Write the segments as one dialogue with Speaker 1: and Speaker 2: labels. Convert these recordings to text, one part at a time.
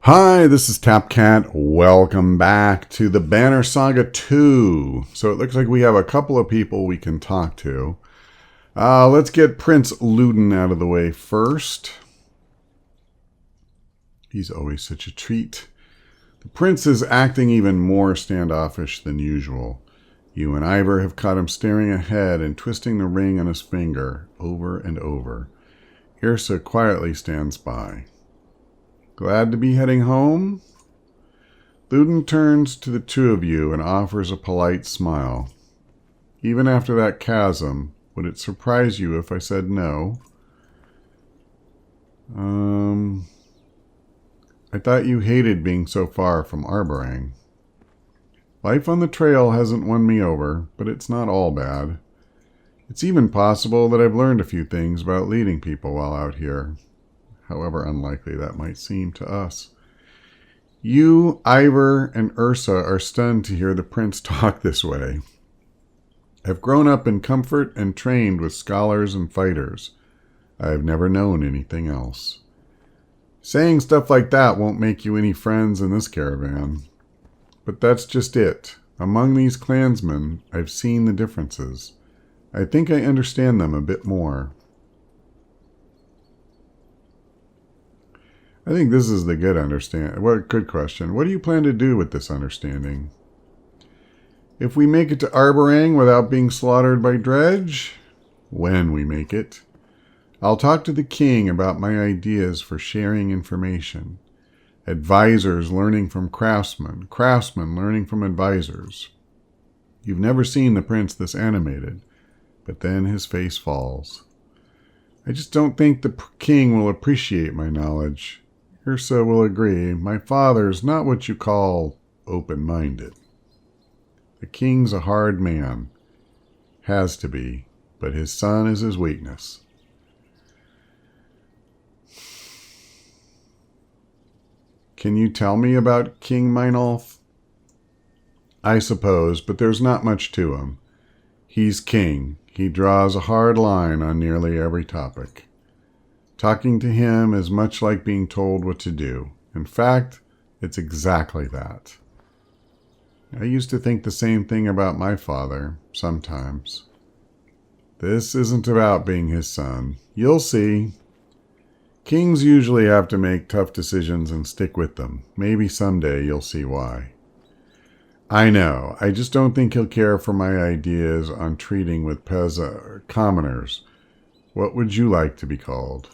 Speaker 1: Hi, this is Tapcat. Welcome back to the Banner Saga 2. So it looks like we have a couple of people we can talk to. Let's get Prince Luden out of the way first. He's always such a treat. The prince is acting even more standoffish than usual. You and Ivor have caught him staring ahead and twisting the ring on his finger over and over. Yrsa quietly stands by. Glad to be heading home? Luden turns to the two of you and offers a polite smile. Even after that chasm, would it surprise you if I said no? I thought you hated being so far from Arborang. Life on the trail hasn't won me over, but it's not all bad. It's even possible that I've learned a few things about leading people while out here, however unlikely that might seem to us. You, Ivor, and Yrsa are stunned to hear the prince talk this way. I've grown up in comfort and trained with scholars and fighters. I've never known anything else. Saying stuff like that won't make you any friends in this caravan. But that's just it. Among these clansmen, I've seen the differences. I think I understand them a bit more. I think this is the good question. What do you plan to do with this understanding? If we make it to Arborang without being slaughtered by Dredge, when we make it, I'll talk to the king about my ideas for sharing information. Advisors learning from craftsmen, craftsmen learning from advisors. You've never seen the prince this animated, but then his face falls. I just don't think the king will appreciate my knowledge. Yrsa will agree, my father's not what you call open-minded. The king's a hard man. Has to be, but his son is his weakness. Can you tell me about King Meinolf? I suppose, but there's not much to him. He's king. He draws a hard line on nearly every topic. Talking to him is much like being told what to do. In fact, it's exactly that. I used to think the same thing about my father, sometimes. This isn't about being his son. You'll see. Kings usually have to make tough decisions and stick with them. Maybe someday you'll see why. I know. I just don't think he'll care for my ideas on treating with commoners. What would you like to be called?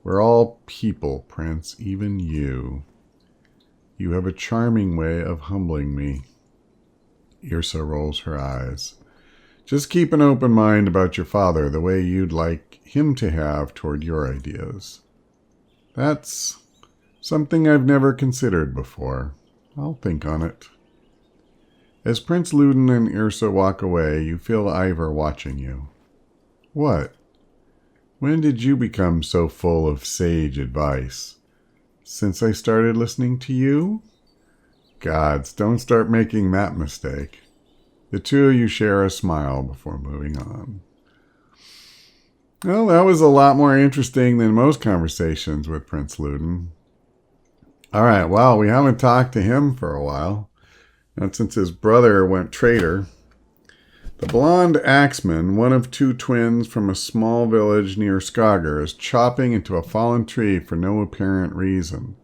Speaker 1: We're all people, Prince, even you. You have a charming way of humbling me. Yrsa rolls her eyes. Just keep an open mind about your father, the way you'd like him to have toward your ideas. That's something I've never considered before. I'll think on it. As Prince Luden and Yrsa walk away, you feel Ivor watching you. What? When did you become so full of sage advice? Since I started listening to you? Gods, don't start making that mistake. The two of you share a smile before moving on. Well, that was a lot more interesting than most conversations with Prince Luden. All right, well, we haven't talked to him for a while. Not since his brother went traitor. The blonde axeman, one of two twins from a small village near Skager, is chopping into a fallen tree for no apparent reason.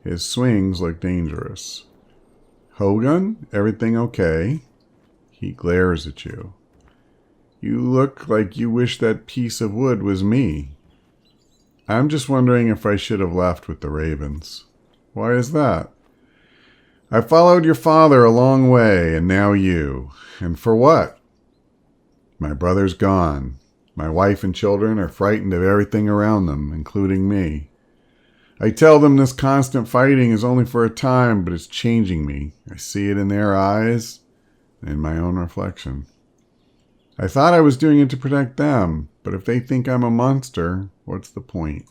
Speaker 1: His swings look dangerous. Hogun, everything okay? He glares at you. You look like you wish that piece of wood was me. I'm just wondering if I should have left with the ravens. Why is that? I followed your father a long way, and now you. And for what? My brother's gone. My wife and children are frightened of everything around them, including me. I tell them this constant fighting is only for a time, but it's changing me. I see it in their eyes and in my own reflection. I thought I was doing it to protect them, but if they think I'm a monster, what's the point?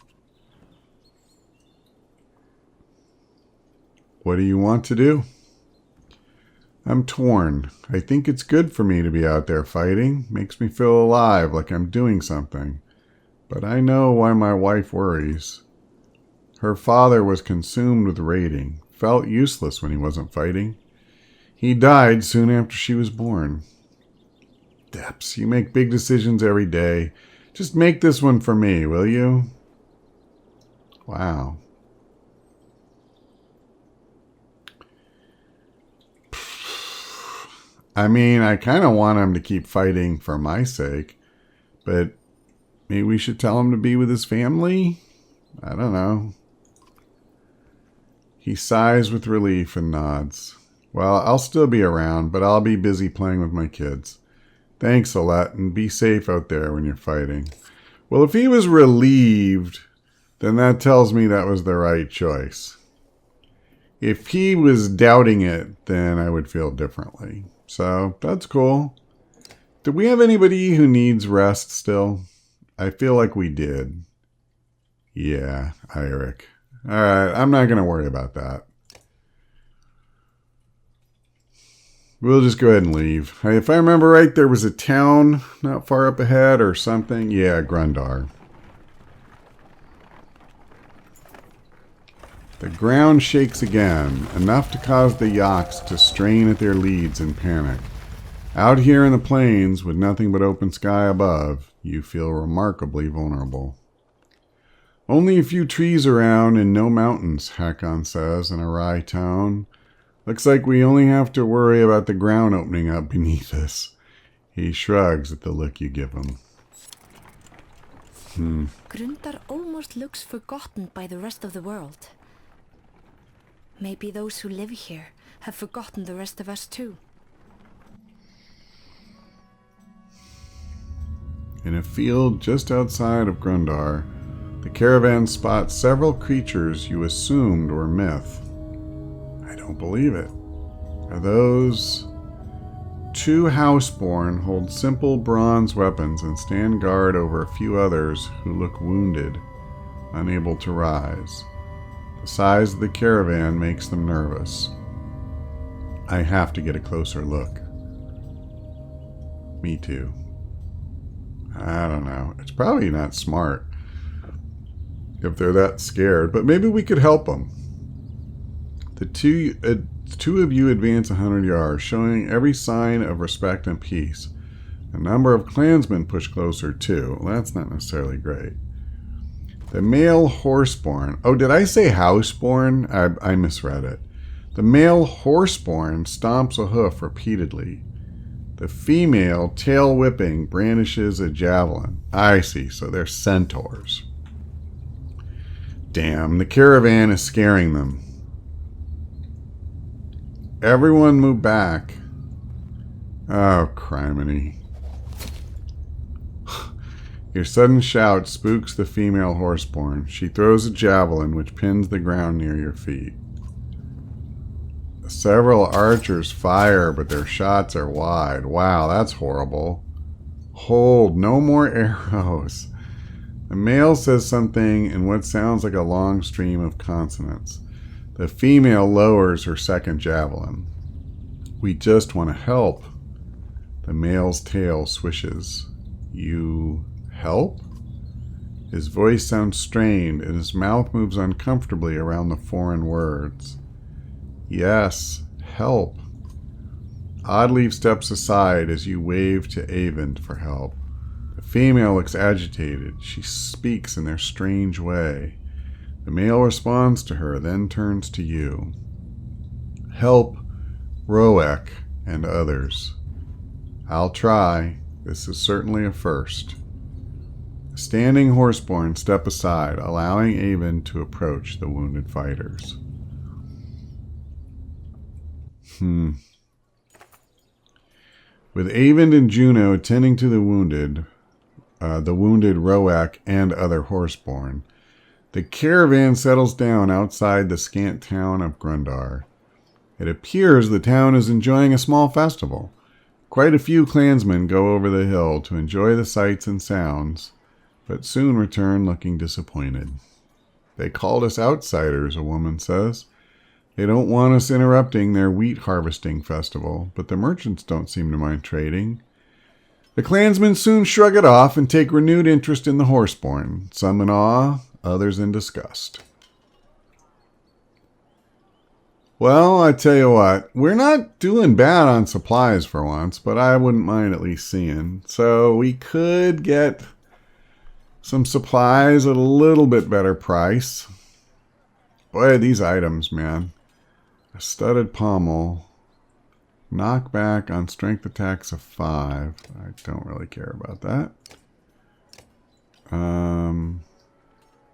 Speaker 1: What do you want to do? I'm torn. I think it's good for me to be out there fighting. Makes me feel alive, like I'm doing something. But I know why my wife worries. Her father was consumed with raiding, felt useless when he wasn't fighting. He died soon after she was born. Deps, you make big decisions every day. Just make this one for me, will you? Wow. I mean, I kind of want him to keep fighting for my sake, but maybe we should tell him to be with his family? I don't know. He sighs with relief and nods. Well, I'll still be around, but I'll be busy playing with my kids. Thanks, Alette, and be safe out there when you're fighting. Well, if he was relieved, then that tells me that was the right choice. If he was doubting it, then I would feel differently. So, that's cool. Do we have anybody who needs rest still? I feel like we did. Yeah, Eirik. Alright, I'm not going to worry about that. We'll just go ahead and leave. If I remember right, there was a town not far up ahead or something. Yeah, Grundar. The ground shakes again, enough to cause the yaks to strain at their leads in panic. Out here in the plains, with nothing but open sky above, you feel remarkably vulnerable. Only a few trees around and no mountains, Hakon says in a wry tone. Looks like we only have to worry about the ground opening up beneath us. He shrugs at the look you give him.
Speaker 2: Grundar almost looks forgotten by the rest of the world. Maybe those who live here have forgotten the rest of us too.
Speaker 1: In a field just outside of Grundar, the caravan spots several creatures you assumed were myth. I don't believe it. Are those... 2 Horseborn hold simple bronze weapons and stand guard over a few others who look wounded, unable to rise. The size of the caravan makes them nervous. I have to get a closer look. Me too. I don't know. It's probably not smart if they're that scared, but maybe we could help them. The two of you advance 100 yards, showing every sign of respect and peace. A number of clansmen push closer too. Well, that's not necessarily great. The male Horseborn... Oh, did I say Houseborn? I misread it. The male Horseborn stomps a hoof repeatedly. The female, tail whipping, brandishes a javelin. I see, so they're centaurs. Damn, the caravan is scaring them. Everyone move back. Oh, criminy. Your sudden shout spooks the female Horseborn. She throws a javelin which pins the ground near your feet. Several archers fire, but their shots are wide. Wow, that's horrible. Hold, no more arrows. The male says something in what sounds like a long stream of consonants. The female lowers her second javelin. We just want to help. The male's tail swishes. You help? His voice sounds strained, and his mouth moves uncomfortably around the foreign words. Yes, help. Oddleaf steps aside as you wave to Eyvind for help. The female looks agitated. She speaks in their strange way. The male responds to her, then turns to you. Help Roek and others. I'll try. This is certainly a first. A standing Horseborn step aside, allowing Eyvind to approach the wounded fighters. With Eyvind and Juno attending to the wounded Roek and other Horseborn, the caravan settles down outside the scant town of Grundar. It appears the town is enjoying a small festival. Quite a few clansmen go over the hill to enjoy the sights and sounds, but soon return looking disappointed. They called us outsiders, a woman says. They don't want us interrupting their wheat harvesting festival, but the merchants don't seem to mind trading. The clansmen soon shrug it off and take renewed interest in the Horseborn, some in awe, others in disgust. Well, I tell you what, we're not doing bad on supplies for once, but I wouldn't mind at least seeing. So we could get some supplies at a little bit better price. Boy, these items, man. A studded pommel. Knockback on strength attacks of 5. I don't really care about that.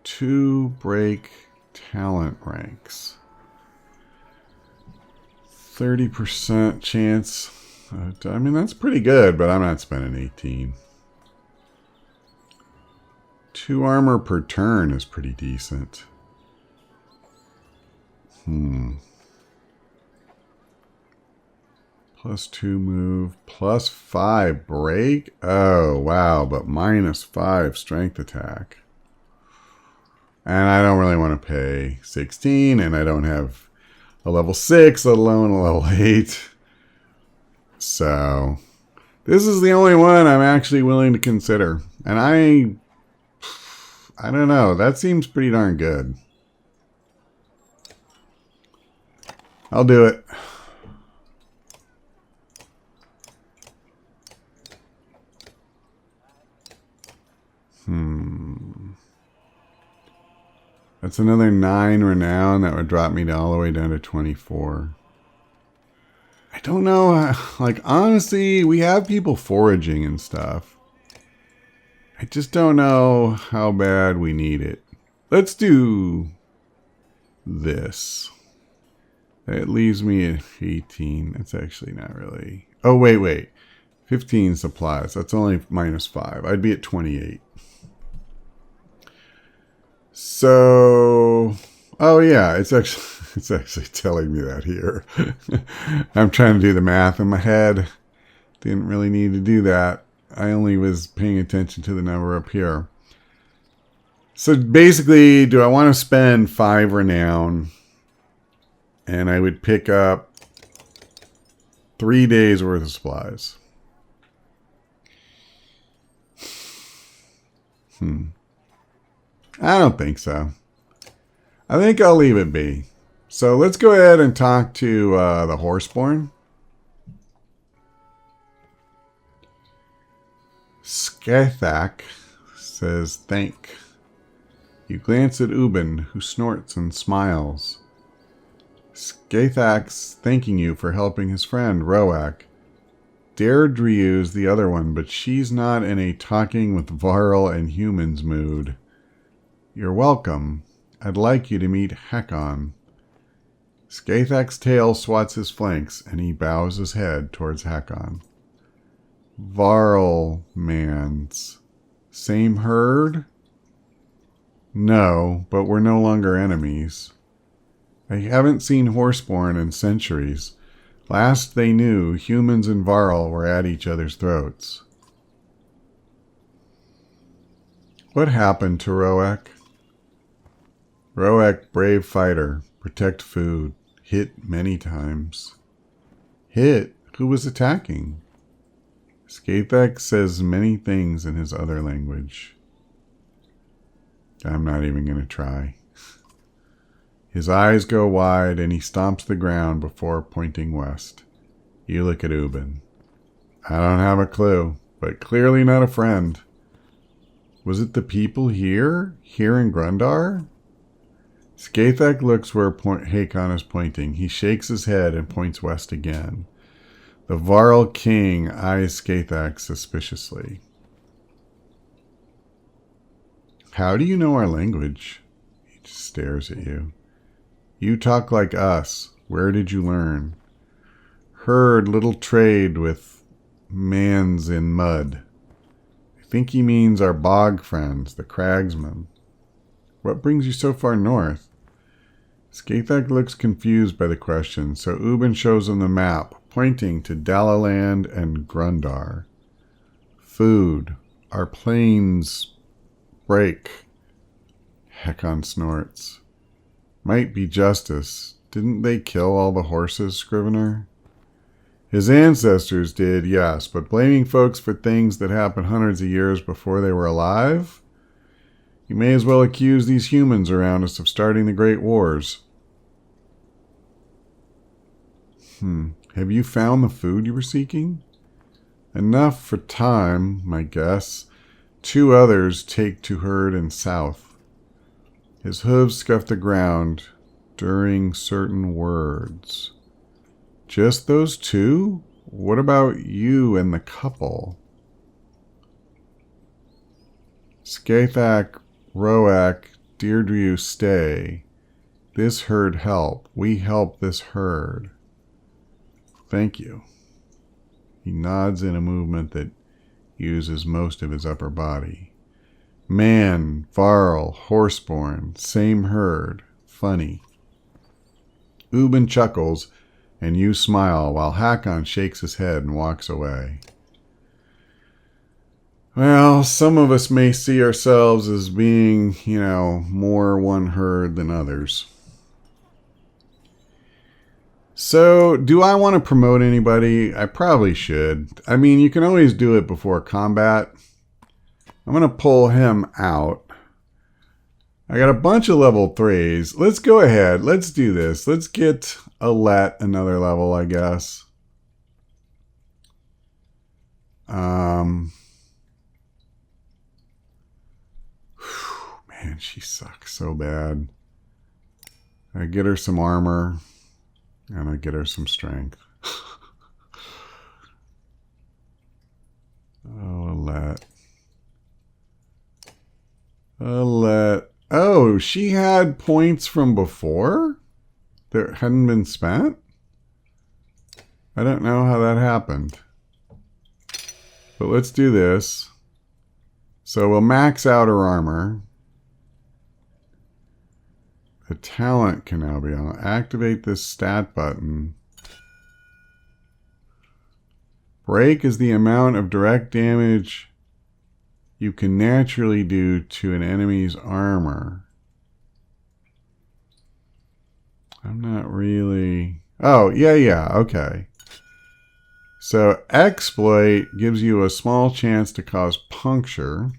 Speaker 1: 2 break talent ranks. 30% chance. I mean, that's pretty good, but I'm not spending 18. 2 armor per turn is pretty decent. Plus 2 move, plus 5 break. Oh, wow, but minus 5 strength attack. And I don't really want to pay 16, and I don't have a level 6, let alone a level 8. So, this is the only one I'm actually willing to consider. And I don't know, that seems pretty darn good. I'll do it. That's another 9 renown. That would drop me all the way down to 24. I don't know. Like, honestly, we have people foraging and stuff. I just don't know how bad we need it. Let's do this. It leaves me at 18. That's actually not really... Oh, wait. 15 supplies. That's only minus 5. I'd be at 28. So, oh yeah, it's actually telling me that here. I'm trying to do the math in my head. Didn't really need to do that. I only was paying attention to the number up here. So basically, do I want to spend 5 renown? And I would pick up 3 days worth of supplies. I don't think so. I think I'll leave it be. So let's go ahead and talk to the Horseborn. Skathak says, thank. You glance at Ubin, who snorts and smiles. Skathak's thanking you for helping his friend, Roak. Deirdre's the other one, but she's not in a talking with Varl and humans mood. You're welcome. I'd like you to meet Hakon. Skathak's tail swats his flanks, and he bows his head towards Hakon. Varl mans. Same herd? No, but we're no longer enemies. I haven't seen Horseborn in centuries. Last they knew, humans and Varl were at each other's throats. What happened to Roak? Roak, brave fighter, protect food, hit many times. Hit? Who was attacking? Skathak says many things in his other language. I'm not even going to try. His eyes go wide and he stomps the ground before pointing west. You look at Ubin. I don't have a clue, but clearly not a friend. Was it the people here? Here in Grundar? Skathak looks where Hakon is pointing. He shakes his head and points west again. The Varl king eyes Skathak suspiciously. How do you know our language? He just stares at you. You talk like us. Where did you learn? Heard little trade with mans in mud. I think he means our bog friends, the cragsmen. What brings you so far north? Skathak looks confused by the question, so Ubin shows him the map, pointing to Dalaland and Grundar. Food. Our plains break. Hakon snorts. Might be justice. Didn't they kill all the horses, Scrivener? His ancestors did, yes, but blaming folks for things that happened hundreds of years before they were alive? You may as well accuse these humans around us of starting the Great Wars. Have you found the food you were seeking? Enough for time, my guess. 2 others take to herd in south. His hooves scuff the ground during certain words. Just those 2? What about you and the couple? Skathak, Roak, Deirdre, stay. This herd help. We help this herd. Thank you. He nods in a movement that uses most of his upper body. Man, Varl, Horseborn, same herd. Funny. Ubin chuckles, and you smile while Hakon shakes his head and walks away. Well, some of us may see ourselves as being, more one herd than others. So, do I want to promote anybody? I probably should. I mean, you can always do it before combat. I'm going to pull him out. I got a bunch of level 3s. Let's go ahead. Let's do this. Let's get Alette another level, I guess. Man, she sucks so bad. I get her some armor. And I get her some strength. Alette. Oh, she had points from before that hadn't been spent? I don't know how that happened. But let's do this. So we'll max out her armor. The talent can now be on. Activate this stat button. Break is the amount of direct damage you can naturally do to an enemy's armor. I'm not really... Oh, yeah, okay. So, exploit gives you a small chance to cause puncture.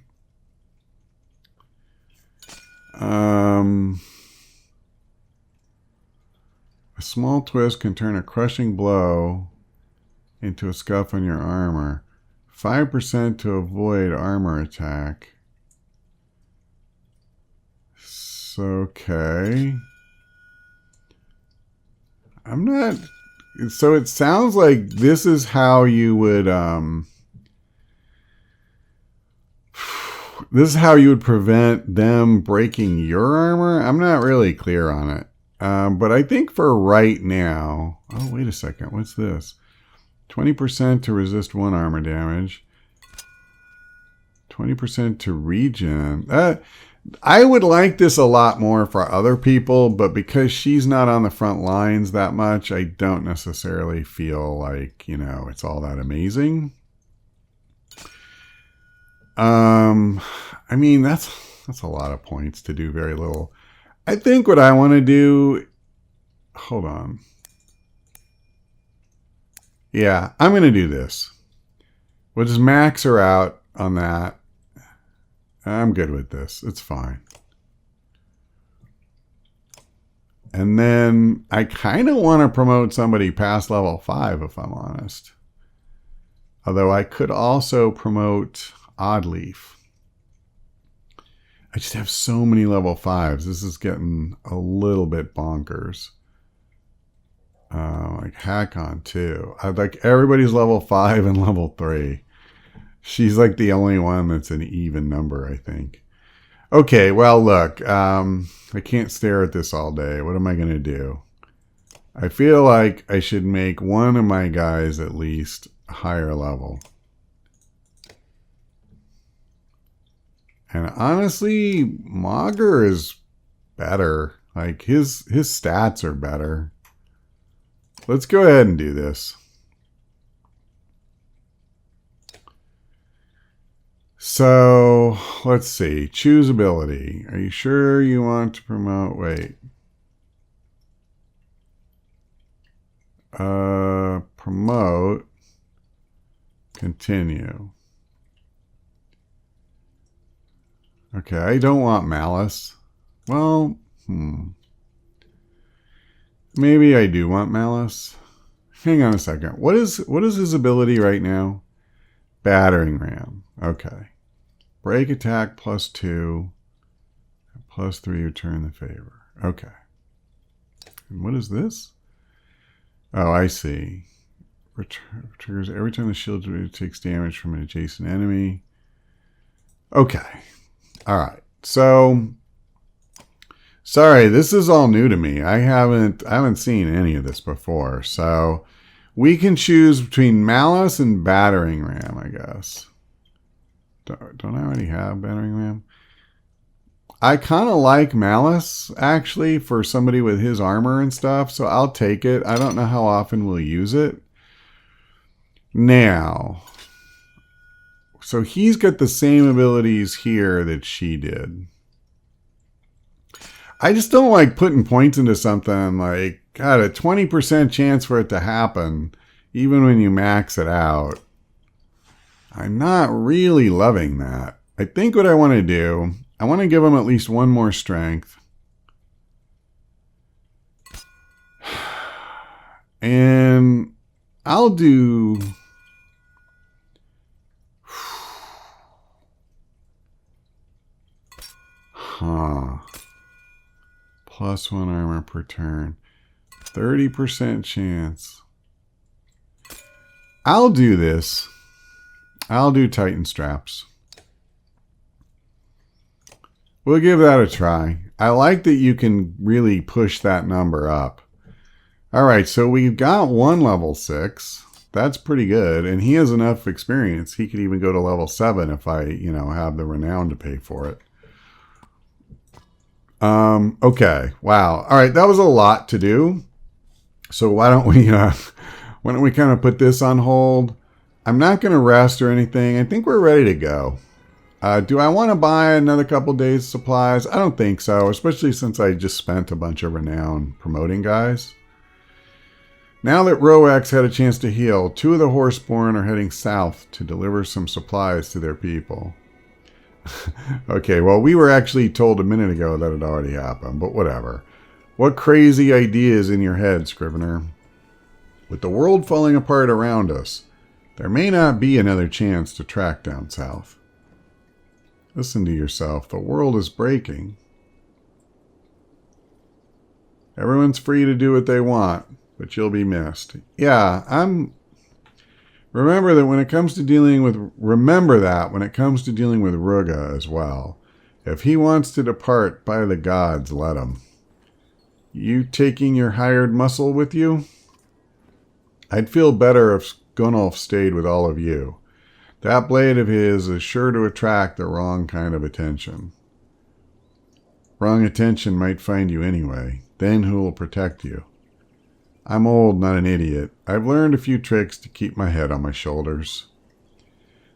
Speaker 1: A small twist can turn a crushing blow into a scuff on your armor. 5% to avoid armor attack. Okay. I'm not... So it sounds like this is how you would... This is how you would prevent them breaking your armor? I'm not really clear on it. But I think for right now... Oh, wait a second. What's this? 20% to resist 1 armor damage. 20% to regen. I would like this a lot more for other people, but because she's not on the front lines that much, I don't necessarily feel like, it's all that amazing. I mean, that's a lot of points to do very little. I think what I want to do... Hold on. Yeah, I'm going to do this. We'll just max her out on that. I'm good with this. It's fine. And then I kind of want to promote somebody past level 5, if I'm honest. Although I could also promote Oddleaf. I just have so many level 5s. This is getting a little bit bonkers. Like Hakon too. Everybody's level 5 and level 3. She's like the only one that's an even number, I think. Okay, well look, I can't stare at this all day. What am I going to do? I feel like I should make one of my guys at least a higher level. And honestly, Mogger is better. Like his stats are better. Let's go ahead and do this. So, let's see. Choose ability. Are you sure you want to promote? Wait. Promote. Continue. Okay, I don't want malice. Well, maybe I do want malice. hang on a second. What is his ability right now? Battering ram. Okay. Break attack +2. +3, return the favor. Okay. And what is this? Oh, I see. Triggers every time the shield takes damage from an adjacent enemy. Okay. All right. So, sorry, this is all new to me. I haven't seen any of this before. So, we can choose between malice and battering ram, I guess. Don't I already have battering ram? I kind of like malice, actually, for somebody with his armor and stuff, so I'll take it. I don't know how often we'll use it. Now, so he's got the same abilities here that she did. I just don't like putting points into something like, God, a 20% chance for it to happen, even when you max it out. I'm not really loving that. I think what I want to do, I want to give him at least one more strength. And I'll do... +1 armor per turn. 30% chance. I'll do this. I'll do Titan straps. We'll give that a try. I like that you can really push that number up. Alright, so we've got one level 6. That's pretty good. And he has enough experience. He could even go to level 7 if I, have the renown to pay for it. Okay. Wow. Alright, that was a lot to do. So why don't we kind of put this on hold? I'm not going to rest or anything. I think we're ready to go. Do I want to buy another couple days supplies? I don't think so, especially since I just spent a bunch of renown promoting guys. Now that Roax had a chance to heal, 2 of the Horseborn are heading south to deliver some supplies to their people. Okay, well, we were actually told a minute ago that it already happened, but whatever. What crazy idea is in your head, Scrivener? With the world falling apart around us, there may not be another chance to track down south. Listen to yourself. The world is breaking. Everyone's free to do what they want, but you'll be missed. Yeah, remember that when it comes to dealing with Ruga as well. If he wants to depart, by the gods, let him. You taking your hired muscle with you? I'd feel better if Gunnulf stayed with all of you. That blade of his is sure to attract the wrong kind of attention. Wrong attention might find you anyway. Then who will protect you? I'm old, not an idiot. I've learned a few tricks to keep my head on my shoulders.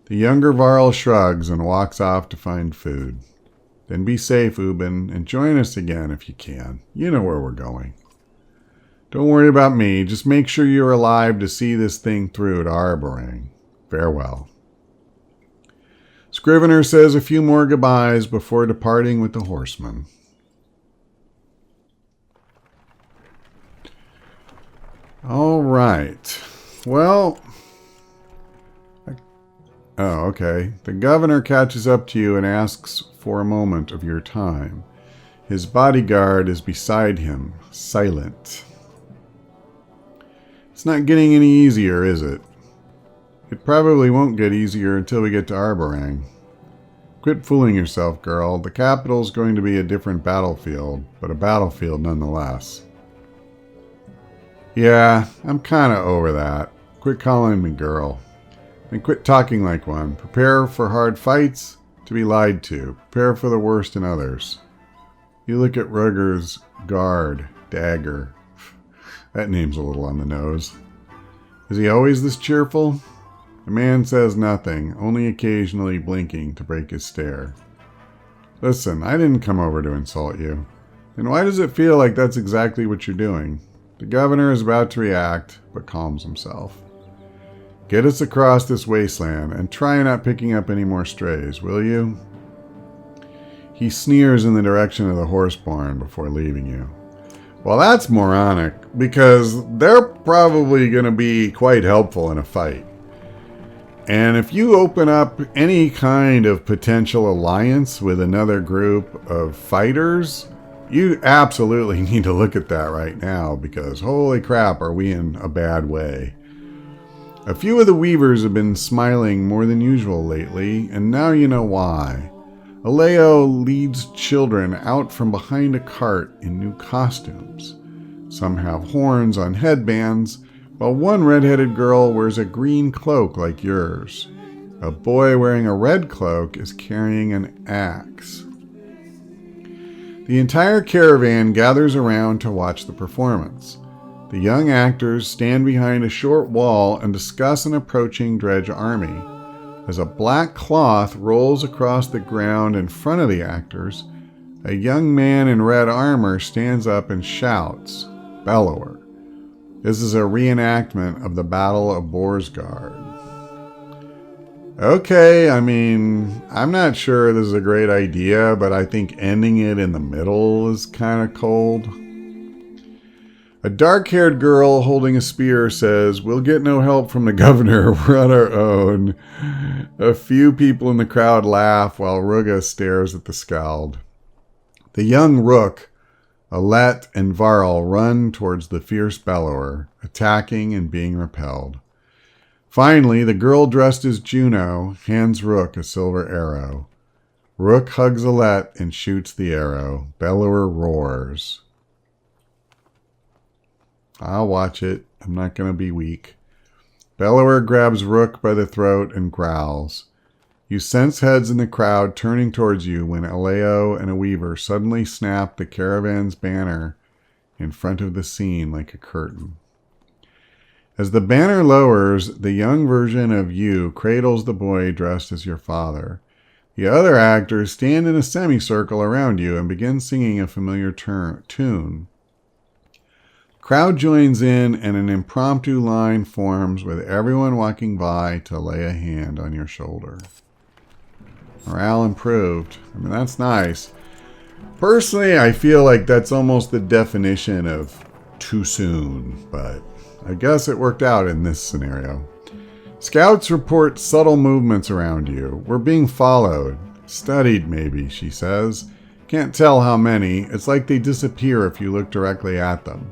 Speaker 1: The younger Varl shrugs and walks off to find food. Then be safe, Ubin, and join us again if you can. You know where we're going. Don't worry about me. Just make sure you're alive to see this thing through to Arborang. Farewell. Scrivener says a few more goodbyes before departing with the horsemen. All right. Well... Oh, okay. The governor catches up to you and asks for a moment of your time. His bodyguard is beside him, silent. It's not getting any easier, is it? It probably won't get easier until we get to Arborang. Quit fooling yourself, girl. The capital's going to be a different battlefield, but a battlefield nonetheless. Yeah, I'm kind of over that. Quit calling me girl. And quit talking like one. Prepare for hard fights, to be lied to. Prepare for the worst in others. You look at Rugger's guard, Dagger. That name's a little on the nose. Is he always this cheerful? The man says nothing, only occasionally blinking to break his stare. Listen, I didn't come over to insult you. And why does it feel like that's exactly what you're doing? The governor is about to react, but calms himself. Get us across this wasteland, and try not picking up any more strays, will you? He sneers in the direction of the Horseborn before leaving you. Well, that's moronic, because they're probably going to be quite helpful in a fight. And if you open up any kind of potential alliance with another group of fighters, you absolutely need to look at that right now, because holy crap, are we in a bad way. A few of the weavers have been smiling more than usual lately, and now you know why. Aleo leads children out from behind a cart in new costumes. Some have horns on headbands, while one red-headed girl wears a green cloak like yours. A boy wearing a red cloak is carrying an axe. The entire caravan gathers around to watch the performance. The young actors stand behind a short wall and discuss an approaching dredge army. As a black cloth rolls across the ground in front of the actors, a young man in red armor stands up and shouts, "Bellower." This is a reenactment of the Battle of Borsgard. Okay, I'm not sure this is a great idea, but I think ending it in the middle is kind of cold. A dark-haired girl holding a spear says, "We'll get no help from the governor, we're on our own." A few people in the crowd laugh while Ruga stares at the skald. The young Rook, Alet, and Varl run towards the fierce Bellower, attacking and being repelled. Finally, the girl dressed as Juno hands Rook a silver arrow. Rook hugs Alet and shoots the arrow. Bellower roars. I'll watch it. I'm not going to be weak. Bellower grabs Rook by the throat and growls. You sense heads in the crowd turning towards you when Aleo and a weaver suddenly snap the caravan's banner in front of the scene like a curtain. As the banner lowers, the young version of you cradles the boy dressed as your father. The other actors stand in a semicircle around you and begin singing a familiar tune. Crowd joins in and an impromptu line forms with everyone walking by to lay a hand on your shoulder. Morale improved. That's nice. Personally, I feel like that's almost the definition of too soon, but I guess it worked out in this scenario. Scouts report subtle movements around you. We're being followed. Studied, maybe, she says. Can't tell how many. It's like they disappear if you look directly at them.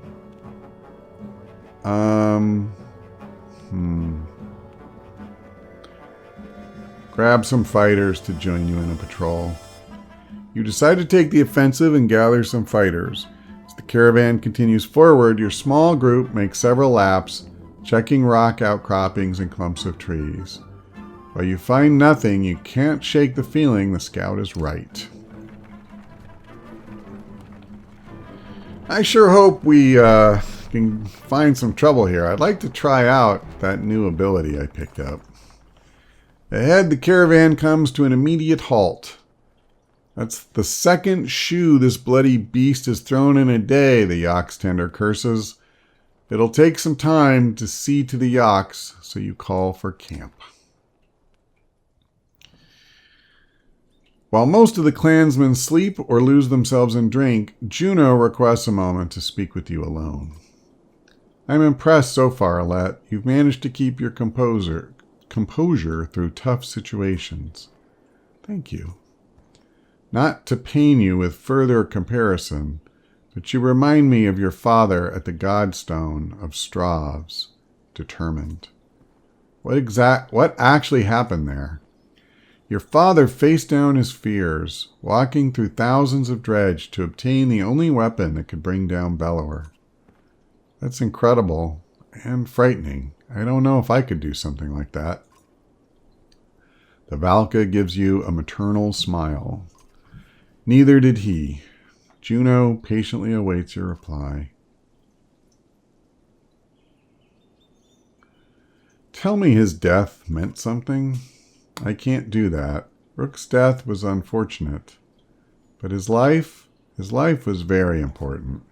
Speaker 1: Grab some fighters to join you in a patrol. You decide to take the offensive and gather some fighters. As the caravan continues forward, your small group makes several laps, checking rock outcroppings and clumps of trees. While you find nothing, you can't shake the feeling the scout is right. I sure hope we can find some trouble here. I'd like to try out that new ability I picked up. Ahead, the caravan comes to an immediate halt. That's the second shoe this bloody beast has thrown in a day, the Yox tender curses. It'll take some time to see to the Yox, so you call for camp. While most of the clansmen sleep or lose themselves in drink, Juno requests a moment to speak with you alone. I'm impressed so far, Alet. You've managed to keep your composure through tough situations. Thank you. Not to pain you with further comparison, but you remind me of your father at the Godstone of Stravs, determined. What actually happened there? Your father faced down his fears, walking through thousands of dredge to obtain the only weapon that could bring down Bellower. That's incredible and frightening. I don't know if I could do something like that. The Valka gives you a maternal smile. Neither did he. Juno patiently awaits your reply. Tell me his death meant something. I can't do that. Rook's death was unfortunate. But his life was very important.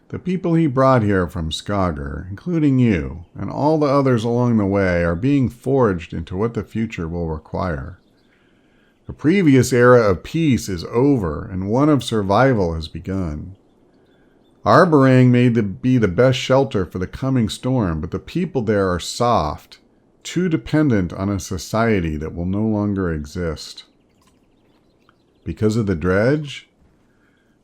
Speaker 1: The people he brought here from Skager, including you, and all the others along the way, are being forged into what the future will require. The previous era of peace is over, and one of survival has begun. Arborang may be the best shelter for the coming storm, but the people there are soft, too dependent on a society that will no longer exist. Because of the dredge?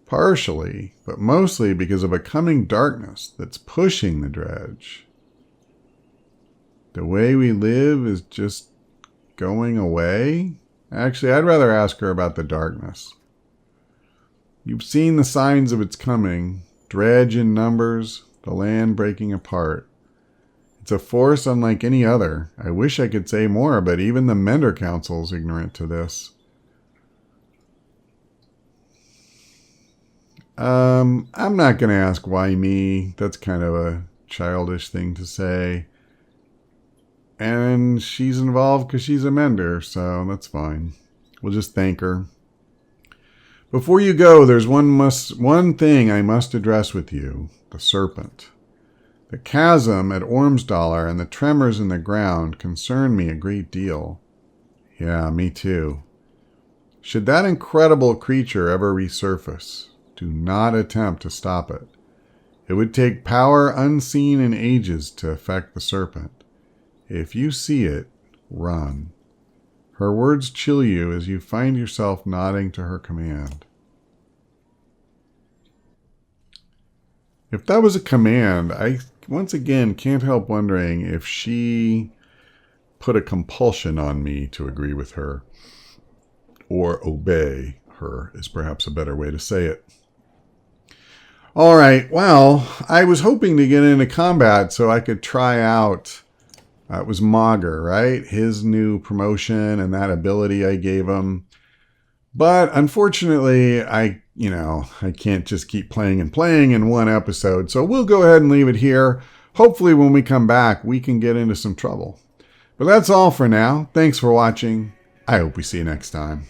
Speaker 1: Partially, but mostly because of a coming darkness that's pushing the dredge. The way we live is just going away? Actually, I'd rather ask her about the darkness. You've seen the signs of its coming. Dredge in numbers, the land breaking apart. It's a force unlike any other. I wish I could say more, but even the Mender Council's ignorant to this. I'm not going to ask why me. That's kind of a childish thing to say. And she's involved because she's a mender, so that's fine. We'll just thank her. Before you go, there's one thing I must address with you, the serpent. The chasm at Ormsdollar and the tremors in the ground concern me a great deal. Yeah, me too. Should that incredible creature ever resurface, do not attempt to stop it. It would take power unseen in ages to affect the serpent. If you see it, run. Her words chill you as you find yourself nodding to her command. If that was a command, I once again can't help wondering if she put a compulsion on me to agree with her. Or obey her is perhaps a better way to say it. All right, well, I was hoping to get into combat so I could try out... it was Mauger, right? His new promotion and that ability I gave him. But unfortunately, I can't just keep playing in one episode. So we'll go ahead and leave it here. Hopefully when we come back, we can get into some trouble. But that's all for now. Thanks for watching. I hope we see you next time.